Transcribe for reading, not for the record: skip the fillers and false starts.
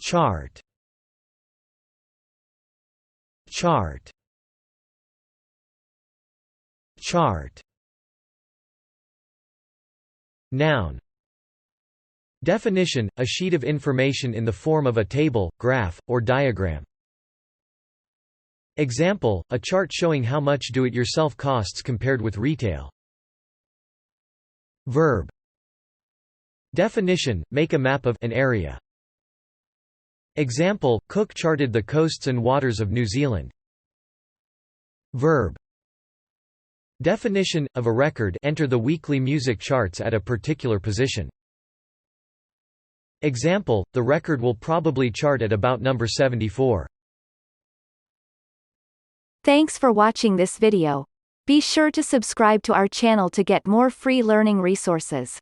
chart, chart, chart. Noun. Definition: a sheet of information in the form of a table, graph, or diagram. Example: a chart showing how much do-it-yourself costs compared with retail. Verb. Definition: make a map of an area. Example: Cook charted the coasts and waters of New Zealand. Verb. Definition: of a record, enter the weekly music charts at a particular position. Example: the record will probably chart at about number 74. Thanks for watching this video. Be sure to subscribe to our channel to get more free learning resources.